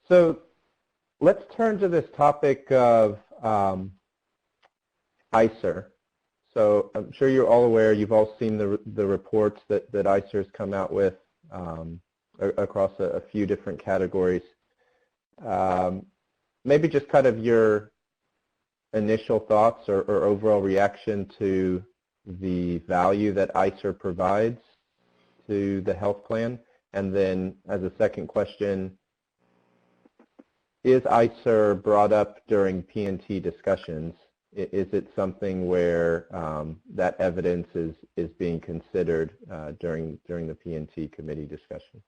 So let's turn to this topic of ICER. So I'm sure you're all aware, you've all seen the reports that ICER has come out with across a few different categories. Maybe just kind of your initial thoughts or overall reaction to the value that ICER provides to the health plan. And then as a second question, is ICER brought up during P&T discussions? Is it something where that evidence is being considered during the P&T committee discussion?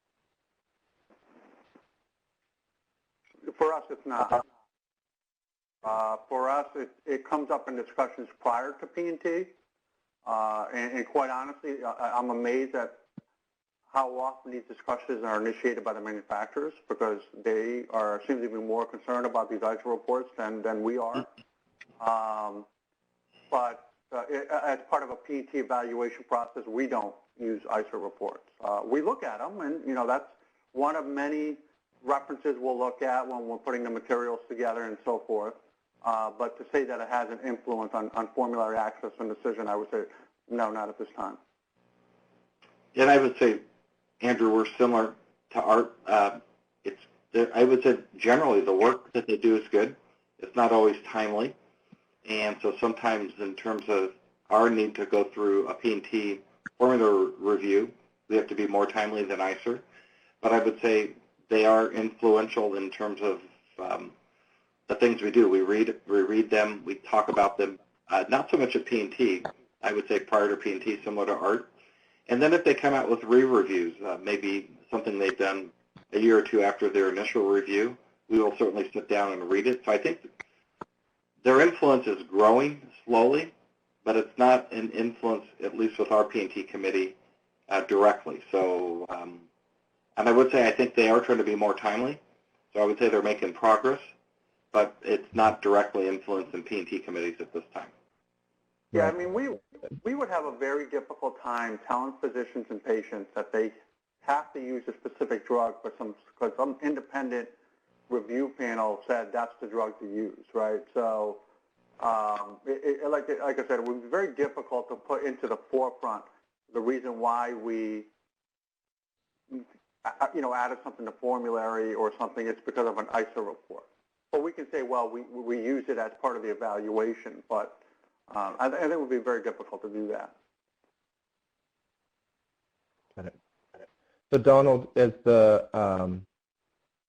For us, it's not. For us, it comes up in discussions prior to P&T. And quite honestly, I'm amazed at how often these discussions are initiated by the manufacturers, because they seem to be more concerned about these ICER reports than we are. But as part of a P&T evaluation process, we don't use ICER reports. We look at them, and that's one of many references we'll look at when we're putting the materials together and so forth. But to say that it has an influence on formulary access and decision, I would say no, not at this time. And I would say, Andrew, we're similar to Art. I would say generally the work that they do is good. It's not always timely. And so sometimes in terms of our need to go through a P&T formula review, we have to be more timely than ICER. But I would say they are influential in terms of the things we do. We read them, we talk about them, not so much at P&T, I would say prior to P&T, similar to Art. And then if they come out with re-reviews, maybe something they've done a year or two after their initial review, we will certainly sit down and read it. So I think their influence is growing slowly, but it's not an influence, at least with our P&T committee, directly. So, and I would say I think they are trying to be more timely. So I would say they're making progress, but it's not directly influencing P&T committees at this time. Yeah, I mean, we would have a very difficult time telling physicians and patients that they have to use a specific drug because some independent review panel said that's the drug to use, right? So, like I said, it would be very difficult to put into the forefront the reason why we, added something to formulary or something. It's because of an ICER report. But we can say, well, we use it as part of the evaluation, but I think it would be very difficult to do that. Got it. So Donald, as the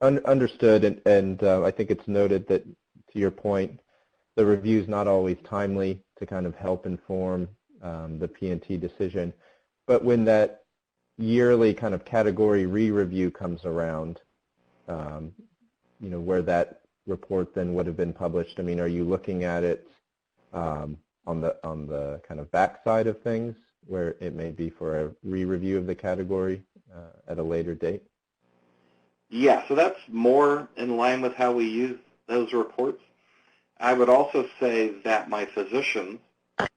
understood, and I think it's noted that, to your point, the review is not always timely to kind of help inform the P&T decision. But when that yearly kind of category re-review comes around, where that report then would have been published, I mean, are you looking at it on the kind of backside of things, where it may be for a re-review of the category at a later date? Yeah, so that's more in line with how we use those reports. I would also say that my physicians,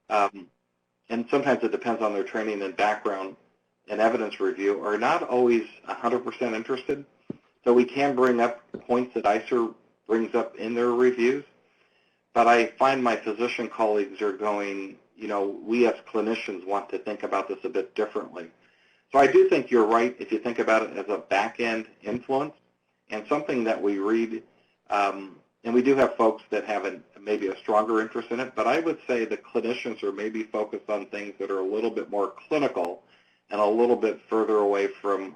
and sometimes it depends on their training and background and evidence review, are not always 100% interested. So we can bring up points that ICER brings up in their reviews. But I find my physician colleagues are going, we as clinicians want to think about this a bit differently. So I do think you're right if you think about it as a back-end influence and something that we read, and we do have folks that have maybe a stronger interest in it, but I would say the clinicians are maybe focused on things that are a little bit more clinical and a little bit further away from,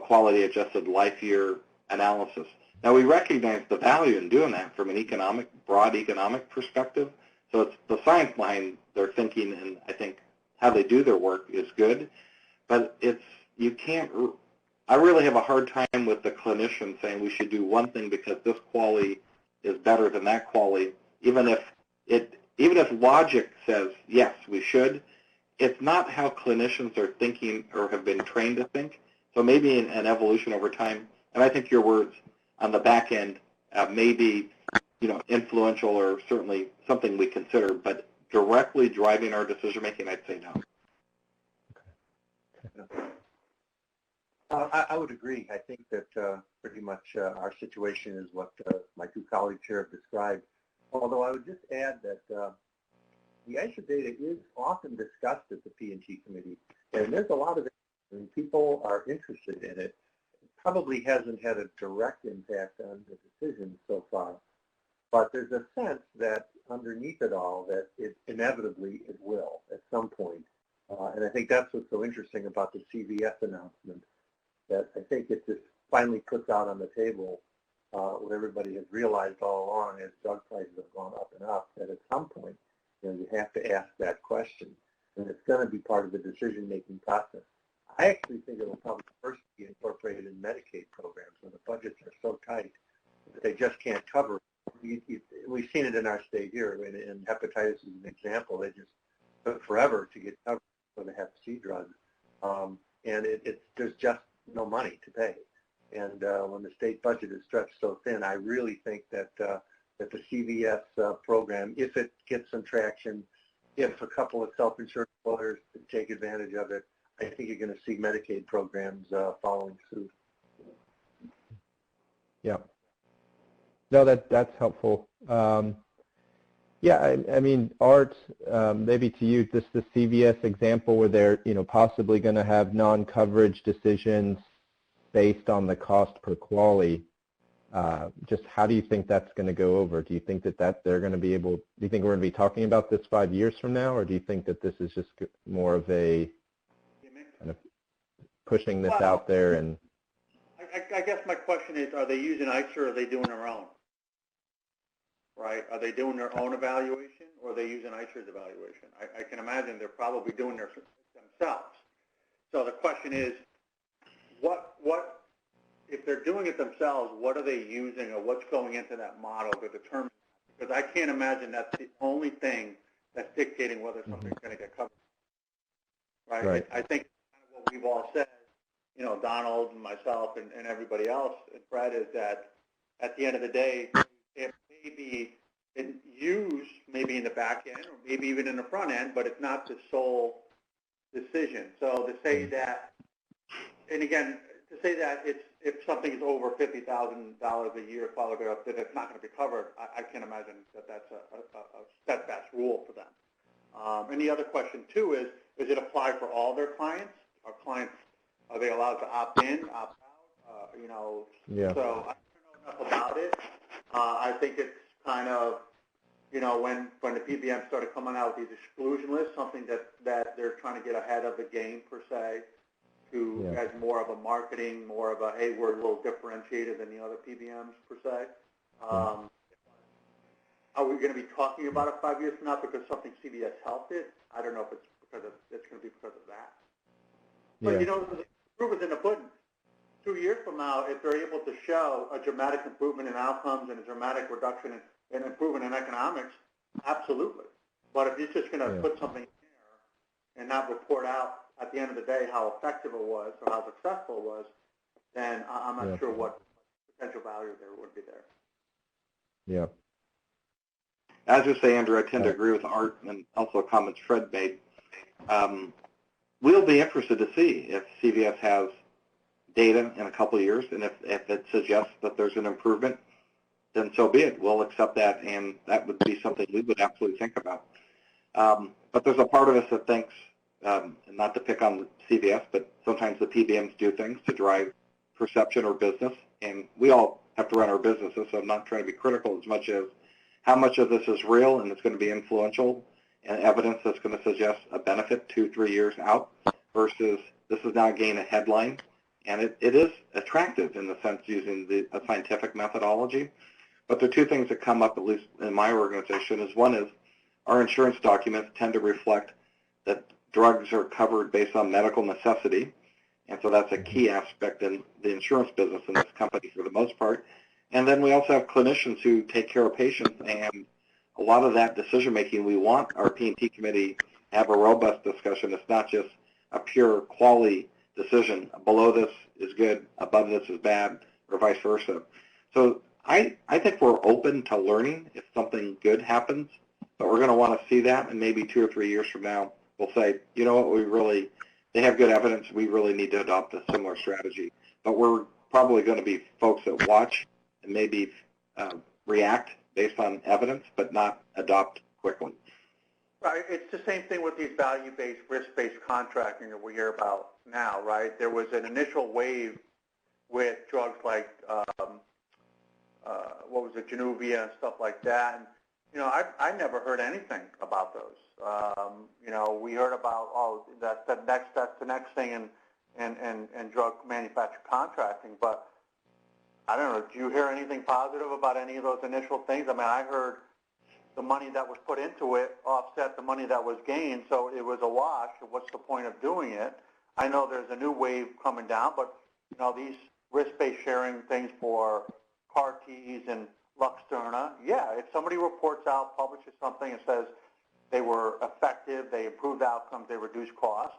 quality-adjusted life year analysis. Now, we recognize the value in doing that from an broad economic perspective. So it's the science behind their thinking, and I think how they do their work is good. But I really have a hard time with the clinician saying we should do one thing because this QALY is better than that QALY, even if logic says, yes, we should. It's not how clinicians are thinking or have been trained to think. So maybe an evolution over time, and I think your words on the back end may be, influential or certainly something we consider, but directly driving our decision making, I'd say no. I would agree. I think that pretty much our situation is what my two colleagues here have described. Although I would just add that the ICER data is often discussed at the P&T committee, and there's a lot of it, and people are interested in it. It probably hasn't had a direct impact on the decision so far, but there's a sense that underneath it all that inevitably it will at some point. And I think that's what's so interesting about the CVS announcement, that I think it just finally puts out on the table what everybody has realized all along as drug prices have gone up and up, that at some point, you have to ask that question, and it's going to be part of the decision-making process. I actually think it will probably first be incorporated in Medicaid programs where the budgets are so tight that they just can't cover it. We've seen it in our state here, and hepatitis is an example. They just took forever to get covered for the hep C drug, and there's just no money to pay. And when the state budget is stretched so thin, I really think that that the CVS program, if it gets some traction, if a couple of self-insured employers take advantage of it, I think you're going to see Medicaid programs following suit. Yeah. No, that's helpful. Yeah, I mean, Art, maybe to you, the CVS example where they're possibly going to have non-coverage decisions based on the cost per QALY. Just how do you think that's going to go over? Do you think that they're going to be able? Do you think we're going to be talking about this 5 years from now, or do you think that this is just more of a kind of pushing this out there? And I guess my question is, are they using ICER or are they doing their own? Right? Are they doing their own evaluation or are they using ICER's evaluation? I can imagine they're probably doing their themselves. So the question is, what if they're doing it themselves, what are they using or what's going into that model to determine? Because I can't imagine that's the only thing that's dictating whether something's going to get covered. Right? I think kind of what we've all said, Donald and myself and everybody else, and Fred, is that at the end of the day, it may be used maybe in the back end or maybe even in the front end, but it's not the sole decision. So to say that, and again, to say that if something is over $50,000 a year, that it's not going to be covered, I can't imagine that that's a steadfast rule for them. And the other question too is it apply for all their clients? Are they allowed to opt in, opt out? Yeah. So I don't know enough about it. I think it's kind of, when the PBM started coming out with these exclusion lists, something that they're trying to get ahead of the game per se, as more of a marketing, more of a, hey, we're a little differentiated than the other PBMs per se. Are we going to be talking about it 5 years from now because something CVS Health did? I don't know if it's going to be because of that. But the proof is in the pudding. 2 years from now, if they're able to show a dramatic improvement in outcomes and a dramatic reduction in improvement in economics, absolutely. But if you're just going to put something in there and not report out at the end of the day how effective it was or how successful it was, then I'm not sure what potential value there would be there. Yeah. As you say, Andrew, I tend to agree with Art and also comments Fred made. We'll be interested to see if CVS has data in a couple of years, and if it suggests that there's an improvement, then so be it. We'll accept that, and that would be something we would absolutely think about. But there's a part of us that thinks, and not to pick on CVS, but sometimes the PBMs do things to drive perception or business, and we all have to run our businesses, so I'm not trying to be critical as much as how much of this is real and it's going to be influential and evidence that's going to suggest a benefit 2-3 years out versus this is now gaining a headline. And it is attractive in the sense using a scientific methodology. But there are two things that come up, at least in my organization, is one is our insurance documents tend to reflect that drugs are covered based on medical necessity. And so that's a key aspect in the insurance business in this company for the most part. And then we also have clinicians who take care of patients, and a lot of that decision-making, we want our P&T committee to have a robust discussion. It's not just a pure QALY decision. Below this is good, above this is bad, or vice versa. So I think we're open to learning if something good happens, but we're going to want to see that, and maybe 2 or 3 years from now, we'll say, you know what, we really they have good evidence, we really need to adopt a similar strategy. But we're probably going to be folks that watch and maybe react based on evidence, but not adopt quickly. Right. It's the same thing with these value-based, risk-based contracting that we hear about now, right? There was an initial wave with drugs like, what was it, Januvia and stuff like that. And, you know, I never heard anything about those. You know, we heard about, oh, that's the next thing in drug manufacturer contracting. But I don't know, do you hear anything positive about any of those initial things? I mean, I heard the money that was put into it offset the money that was gained, so it was a wash. What's the point of doing it? I know there's a new wave coming down, but, you know, these risk-based sharing things for CAR-Ts and Luxturna, yeah, if somebody reports out, publishes something and says they were effective, they improved outcomes, they reduced costs,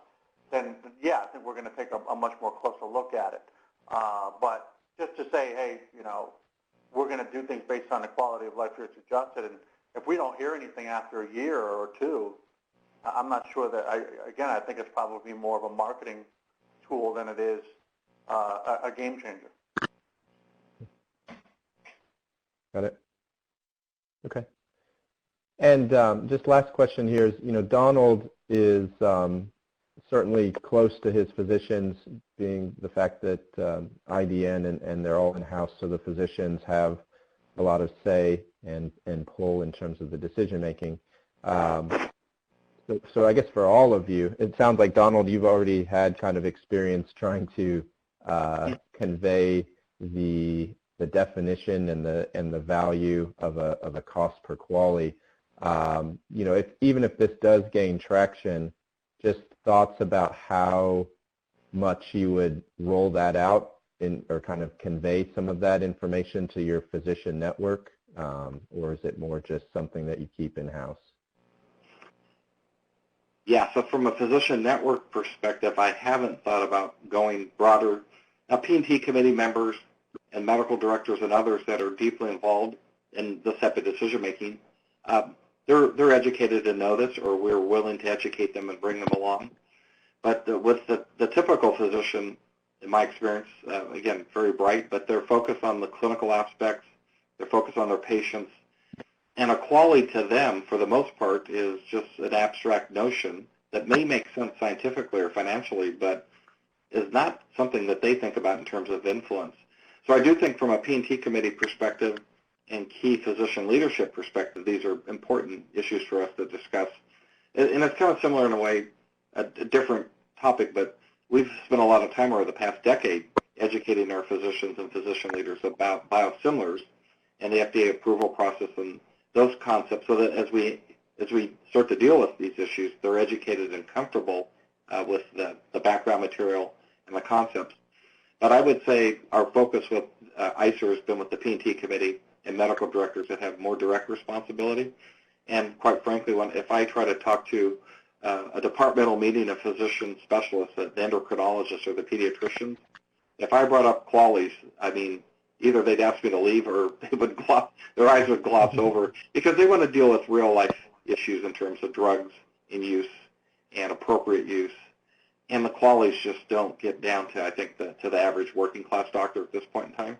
then, yeah, I think we're going to take a much more closer look at it. But just to say, hey, you know, we're going to do things based on the quality of life it's adjusted, and if we don't hear anything after a year or two, I'm not sure that, I think it's probably more of a marketing tool than it is a game changer. Got it. Okay. And just last question here is, you know, Donald is certainly close to his physicians, being the fact that IDN and they're all in-house, so the physicians have a lot of say and pull in terms of the decision making. So I guess for all of you, it sounds like, Donald, you've already had kind of experience trying to convey the definition and the value of a cost per QALY. You know, even if this does gain traction, just thoughts about how much you would roll that out or kind of convey some of that information to your physician network, or is it more just something that you keep in-house? Yeah, so from a physician network perspective, I haven't thought about going broader. Now, P&T committee members and medical directors and others that are deeply involved in this type of decision-making, they're educated to know this, or we're willing to educate them and bring them along. But with the typical physician, in my experience, again, very bright, but they're focused on the clinical aspects, they're focused on their patients, and a QALY to them, for the most part, is just an abstract notion that may make sense scientifically or financially, but is not something that they think about in terms of influence. So I do think from a P&T committee perspective and key physician leadership perspective, these are important issues for us to discuss. And it's kind of similar in a way, a different topic, but we've spent a lot of time over the past decade educating our physicians and physician leaders about biosimilars and the FDA approval process and those concepts, so that as we start to deal with these issues, they're educated and comfortable with the background material and the concepts. But I would say our focus with ICER has been with the P&T committee and medical directors that have more direct responsibility. And quite frankly, if I try to talk to a departmental meeting of physician specialists, the endocrinologists or the pediatricians, if I brought up QALYs, I mean, either they'd ask me to leave or their eyes would gloss over, because they want to deal with real life issues in terms of drugs in use and appropriate use. And the QALYs just don't get down to, I think, to the average working class doctor at this point in time.